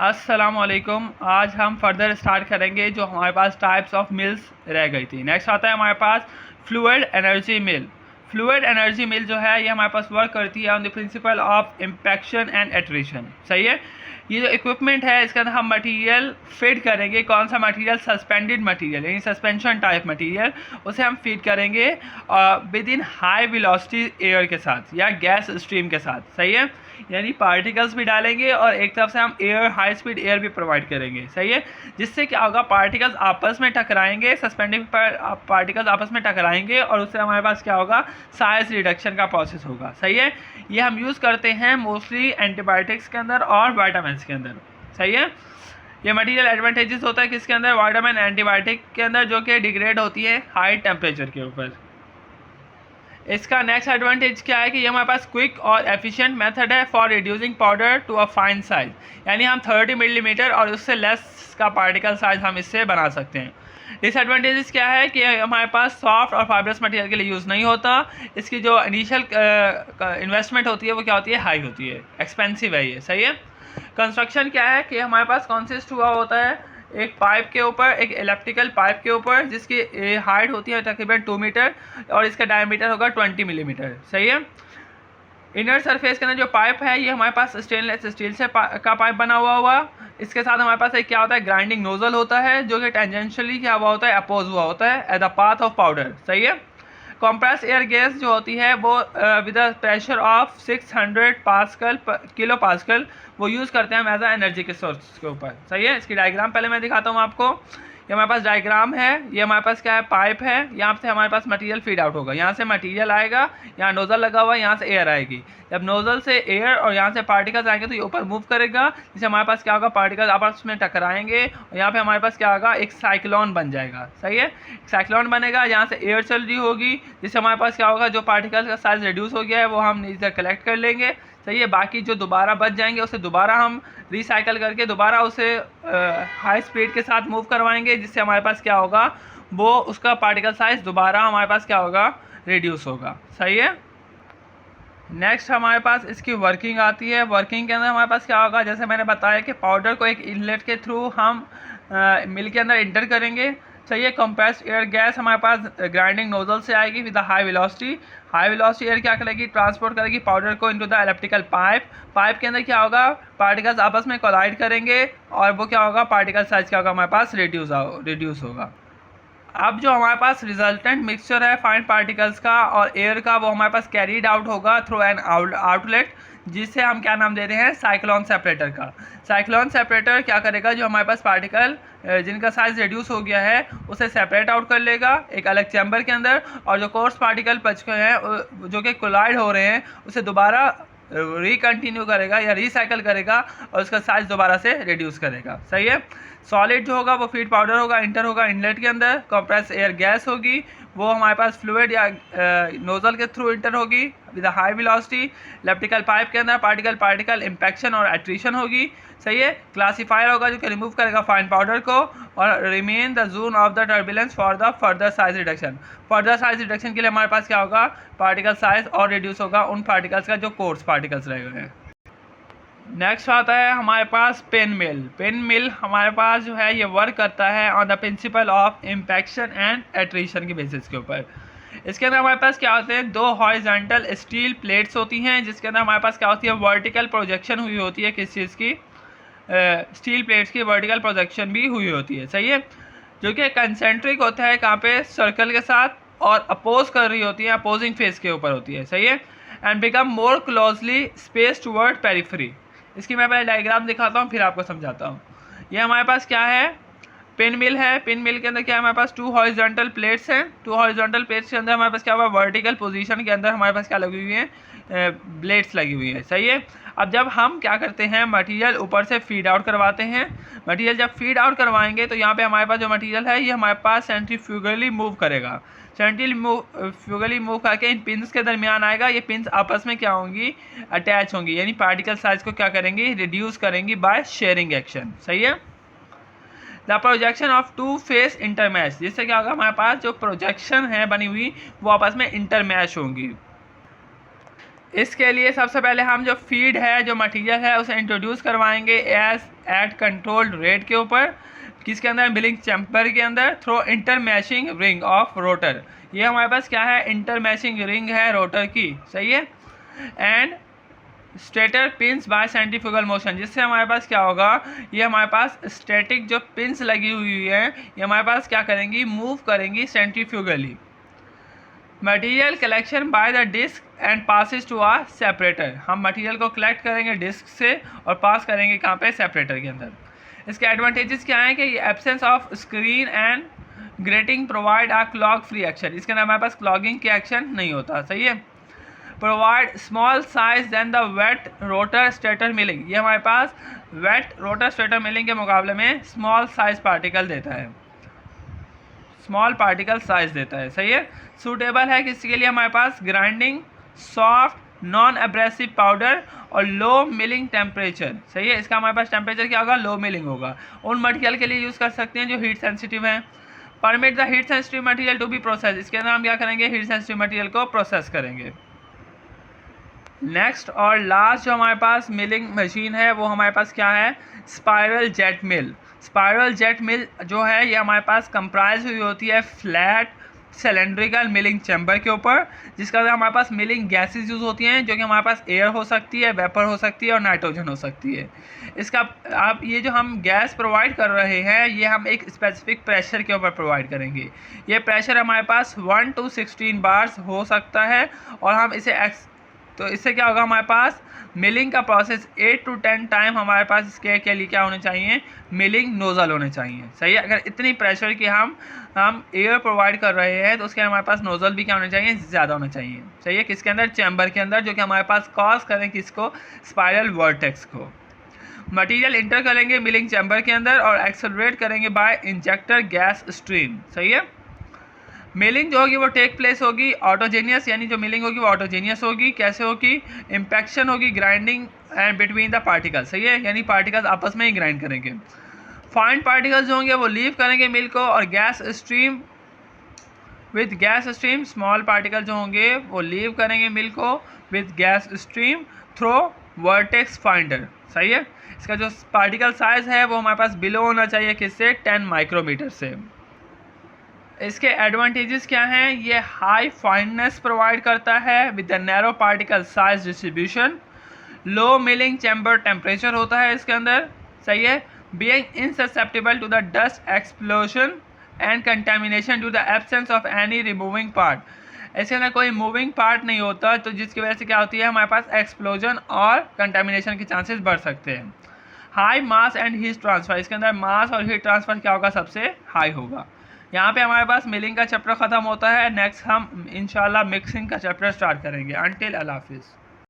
अस्सलामुअलैकुम। आज हम फर्दर स्टार्ट करेंगे जो हमारे पास टाइप्स ऑफ मिल्स रह गई थी। नेक्स्ट आता है हमारे पास fluid energy mill. Fluid energy mill जो है ये हमारे पास वर्क करती है on the principle of impaction and attrition. सही है। ये जो इक्विपमेंट है इसके अंदर हम मटेरियल फीड करेंगे। कौन सा मटेरियल? सस्पेंडेड मटेरियल यानी सस्पेंशन टाइप मटेरियल, उसे हम फीड करेंगे with in high velocity air के साथ या गैस स्ट्रीम के साथ। सही है। यानी पार्टिकल्स भी डालेंगे और एक तरफ से हम एयर, हाई स्पीड एयर भी प्रोवाइड करेंगे। सही है। जिससे क्या होगा, पार्टिकल्स आपस में टकराएंगे, सस्पेंडिंग पार्टिकल्स आपस में टकराएंगे और उससे हमारे पास क्या होगा, साइज रिडक्शन का प्रोसेस होगा। सही है। ये हम यूज़ करते हैं मोस्टली एंटीबायोटिक्स के अंदर और वाइटामिन के अंदर। सही है। ये मटेरियल एडवांटेजेस होता है किसके अंदर? वाइटामिन एंटीबायोटिक के अंदर, जो कि डिग्रेड होती है हाई टेम्परेचर के ऊपर। इसका नेक्स्ट एडवांटेज क्या है कि ये हमारे पास क्विक और एफिशिएंट मेथड है for reducing powder to a fine size. यानी हम 30 मिलीमीटर और उससे लेस का पार्टिकल साइज हम इससे बना सकते हैं। डिसएडवांटेजेस क्या है कि हमारे पास सॉफ्ट और फाइबरस मटेरियल के लिए यूज़ नहीं होता। इसकी जो इनिशियल इन्वेस्टमेंट होती है वो क्या होती है, हाई होती है, एक्सपेंसिव है ये। सही है। कंस्ट्रक्शन क्या है कि हमारे पास कॉन्सिस्ट हुआ होता है एक पाइप के ऊपर, एक इलेक्ट्रिकल पाइप के ऊपर, जिसकी हाइट होती है तकरीबन 2 मीटर और इसका डायमीटर होगा 20 मिलीमीटर। सही है। इनर सरफेस के अंदर जो पाइप है ये हमारे पास स्टेनलेस स्टील से का पाइप बना हुआ इसके साथ हमारे पास एक क्या होता है, ग्राइंडिंग नोजल होता है, जो कि टेंजेंशियली क्या हुआ होता है, अपोज हुआ होता है at the path of powder. सही है। कंप्रेस एयर गैस जो होती है वो with the pressure of 600 pascal kilo pascal वो यूज़ करते हैं हम एज अ एनर्जी के सोर्स के ऊपर। सही है। इसकी डायग्राम पहले मैं दिखाता हूँ आपको। ये हमारे पास डायग्राम है। ये हमारे पास क्या है, पाइप है। यहाँ से हमारे पास मटेरियल फीड आउट होगा। यहाँ से मटेरियल आएगा, यहाँ नोजल लगा हुआ है, यहाँ से एयर आएगी। जब नोजल से एयर और यहाँ से पार्टिकल्स आएंगे तो ये ऊपर मूव करेगा, जिससे हमारे पास क्या होगा, पार्टिकल्स आपस में टकराएंगे और यहाँ पे हमारे पास क्या होगा, एक साइक्लोन बन जाएगा। सही है। साइक्लोन बनेगा, यहाँ से एयर चल रही होगी, जिससे हमारे पास क्या होगा, जो पार्टिकल्स का साइज रिड्यूस हो गया है वो हम नीचे कलेक्ट कर लेंगे। सही है। बाकी जो दोबारा बच जाएंगे उसे दोबारा हम रिसाइकल करके दोबारा उसे हाई स्पीड के साथ मूव करवाएंगे, जिससे हमारे पास क्या होगा, वो उसका पार्टिकल साइज दोबारा हमारे पास क्या होगा, रिड्यूस होगा। सही है। नेक्स्ट हमारे पास इसकी वर्किंग आती है। वर्किंग के अंदर हमारे पास क्या होगा, जैसे मैंने बताया कि पाउडर को एक इनलेट के थ्रू हम मिल के अंदर इंटर करेंगे। सही है। कंप्रेस्ड एयर गैस हमारे पास ग्राइंडिंग नोजल से आएगी with high velocity. High velocity air क्या करेगी, ट्रांसपोर्ट करेगी पाउडर को into the electrical pipe. Pipe के अंदर क्या होगा, पार्टिकल्स आपस में कोलाइड करेंगे और वो क्या होगा, पार्टिकल साइज क्या होगा, हमारे पास रिड्यूस होगा। अब जो हमारे पास रिजल्टेंट मिक्सचर है फाइन पार्टिकल्स का और एयर का, वो हमारे पास कैरीड आउट होगा थ्रू एन आउटलेट, जिससे हम क्या नाम दे रहे हैं, साइक्लोन सेपरेटर का। साइक्लोन सेपरेटर क्या करेगा, जो हमारे पास पार्टिकल जिनका साइज रिड्यूस हो गया है उसे सेपरेट आउट कर लेगा एक अलग चैम्बर के अंदर, और जो कोर्स पार्टिकल बच गए हैं जो कि कोलाइड हो रहे हैं उसे दोबारा रिकंटिन्यू करेगा या रिसाइकल करेगा और उसका साइज दोबारा से रिड्यूस करेगा। सही है। सॉलिड जो होगा वो फीड पाउडर होगा, इंटर होगा इनलेट के अंदर। कंप्रेस एयर गैस होगी, वो हमारे पास फ्लूइड या नोजल के थ्रू इंटर होगी with high velocity. Electrical pipe के अंदर पार्टिकल पार्टिकल इम्पैक्शन और एट्रिशन होगी। सही है। क्लासीफायर होगा जो कि रिमूव करेगा फाइन पाउडर को और remain the zone of the turbulence for the further size reduction. Further size reduction के लिए हमारे पास क्या होगा, पार्टिकल साइज और रिड्यूस होगा उन पार्टिकल्स का जो कोर्स पार्टिकल्स रह गए हैं। नेक्स्ट आता है हमारे पास पेन मिल। पेन मिल हमारे पास जो है ये वर्क करता है on the principle of impaction and attrition के बेसिस के ऊपर। इसके अंदर हमारे पास क्या होते हैं, दो हॉरिजॉन्टल स्टील प्लेट्स होती हैं, जिसके अंदर हमारे पास क्या होती है, वर्टिकल प्रोजेक्शन हुई होती है। किस चीज़ की? स्टील प्लेट्स की वर्टिकल प्रोजेक्शन भी हुई होती है। सही है। जो कि कंसेंट्रिक होता है कहाँ पे, सर्कल के साथ, और अपोज कर रही होती है, अपोजिंग फेस के ऊपर होती है। सही है। And become more closely space toward periphery. इसकी मैं पहले डायग्राम दिखाता हूँ फिर आपको समझाता हूँ। ये हमारे पास क्या है, पिन मिल है। पिन मिल के अंदर क्या है, हमारे पास 2 हॉरिजॉन्टल प्लेट्स हैं। 2 हॉरिजॉन्टल प्लेट्स के अंदर हमारे पास क्या हुआ, वर्टिकल पोजीशन के अंदर हमारे पास क्या लगी हुई है, ब्लेड्स लगी हुई है। सही है। अब जब हम क्या करते हैं, मटेरियल ऊपर से फीड आउट करवाते हैं। मटेरियल जब फीड आउट करवाएंगे तो यहाँ पे हमारे पास जो मटेरियल है ये हमारे पास सेंट्रीफ्यूगली मूव करेगा। सेंट्रीफ्यूगली मूव करके इन पिंस के दरमियान आएगा। ये पिंस आपस में क्या होंगी, अटैच होंगी, यानी पार्टिकल साइज को क्या करेंगी, रिड्यूस करेंगी बाय शेयरिंग एक्शन। सही है। The projection of two face intermesh, जिससे क्या होगा, हमारे पास जो प्रोजेक्शन है बनी हुई वो आपस में इंटरमैच होंगी। इसके लिए सबसे पहले हम जो फीड है, जो मटेरियल है, उसे इंट्रोड्यूस करवाएंगे एज एट कंट्रोल्ड रेट के ऊपर, किसके अंदर, मिलिंग चैम्बर के अंदर, थ्रो इंटरमैशिंग रिंग ऑफ रोटर। ये हमारे पास क्या है, इंटरमैशिंग रिंग है रोटर की, सही है। And stator pins by centrifugal motion, जिससे हमारे पास क्या होगा, ये हमारे पास स्टैटिक जो पिंस लगी हुई है ये हमारे पास क्या करेंगी, मूव करेंगी centrifugally. Material collection by the disc and passes to a separator, हम मटेरियल को कलेक्ट करेंगे डिस्क से और पास करेंगे कहाँ पे, सेपरेटर के अंदर। इसके एडवांटेजेस क्या हैं कि ये absence of screen and grating provide a clog free action, इसके अंदर हमारे पास क्लॉगिंग के एक्शन नहीं होता, सही है। Provide small size than the wet rotor stator milling, ये हमारे पास वेट रोटर स्टेटर मिलिंग के मुकाबले में स्मॉल साइज पार्टिकल देता है, स्मॉल पार्टिकल साइज देता है, सही है। सूटेबल है किसी के लिए, हमारे पास grinding soft non abrasive powder और लो मिलिंग टेम्परेचर, सही है। इसका हमारे पास टेम्परेचर क्या होगा, लो मिलिंग होगा। उन मटेरियल के लिए यूज़ कर सकते हैं जो हीट सेंसिटिव हैं। Permit the heat sensitive material to be process, इसके अंदर हम क्या करेंगे, हीट सेंसिटिव मटेरियल को प्रोसेस करेंगे। नेक्स्ट और लास्ट जो हमारे पास मिलिंग मशीन है वो हमारे पास क्या है, स्पाइरल जेट मिल। स्पाइरल जेट मिल जो है ये हमारे पास कंप्राइज हुई होती है फ्लैट सिलेंड्रिकल मिलिंग चैम्बर के ऊपर, जिसका हमारे पास मिलिंग गैसेस यूज़ होती हैं, जो कि हमारे पास एयर हो सकती है, वेपर हो सकती है और नाइट्रोजन हो सकती है। इसका आप ये जो हम गैस प्रोवाइड कर रहे हैं ये हम एक स्पेसिफिक प्रेशर के ऊपर प्रोवाइड करेंगे। ये प्रेशर हमारे पास 1 to 16 बार्स हो सकता है और हम इसे तो इससे क्या होगा, हमारे पास मिलिंग का प्रोसेस 8 to 10 टाइम हमारे पास इसके लिए क्या होने चाहिए, मिलिंग नोज़ल होने चाहिए, सही है। अगर इतनी प्रेशर की हम एयर प्रोवाइड कर रहे हैं तो उसके हमारे पास नोज़ल भी क्या होने चाहिए, ज़्यादा होना चाहिए, सही है। किसके अंदर, चैम्बर के अंदर, जो कि हमारे पास कॉज करें किसको, स्पाइरल वर्टेक्स को। मटेरियल इंटर करेंगे मिलिंग चैम्बर के अंदर और एक्सेलरेट करेंगे बाय इंजेक्टर गैस स्ट्रीम, सही है। मिलिंग जो होगी वो टेक प्लेस होगी ऑटोजेनियस, यानी जो मिलिंग होगी वो ऑटोजेनियस होगी। कैसे होगी, इम्पैक्शन होगी grinding and between the particle, सही है, यानी पार्टिकल्स आपस में ही ग्राइंड करेंगे। फाइन पार्टिकल्स जो होंगे वो लीव करेंगे मिल को और gas stream with gas stream, small particle जो होंगे वो लीव करेंगे मिल को with gas stream through vortex finder, सही है। इसका जो पार्टिकल साइज है वो हमारे पास बिलो होना चाहिए किससे, 10 माइक्रोमीटर से। इसके एडवांटेजेस क्या हैं, ये हाई फाइननेस प्रोवाइड करता है with the narrow particle size distribution, low milling chamber temperature होता है इसके अंदर, सही है। Being insusceptible to the dust explosion and contamination due the absence of any removing part, इसके अंदर कोई मूविंग पार्ट नहीं होता, तो जिसकी वजह से क्या होती है, हमारे पास एक्सप्लोजन और कंटेमिनेशन के चांसेस बढ़ सकते हैं। High mass and heat transfer, इसके अंदर मास और हीट ट्रांसफ़र क्या होगा, सबसे हाई होगा। यहाँ पे हमारे पास मिलिंग का चैप्टर ख़त्म होता है। नेक्स्ट हम इंशाल्लाह मिक्सिंग का चैप्टर स्टार्ट करेंगे। अंटिल अल्लाह हाफिज़।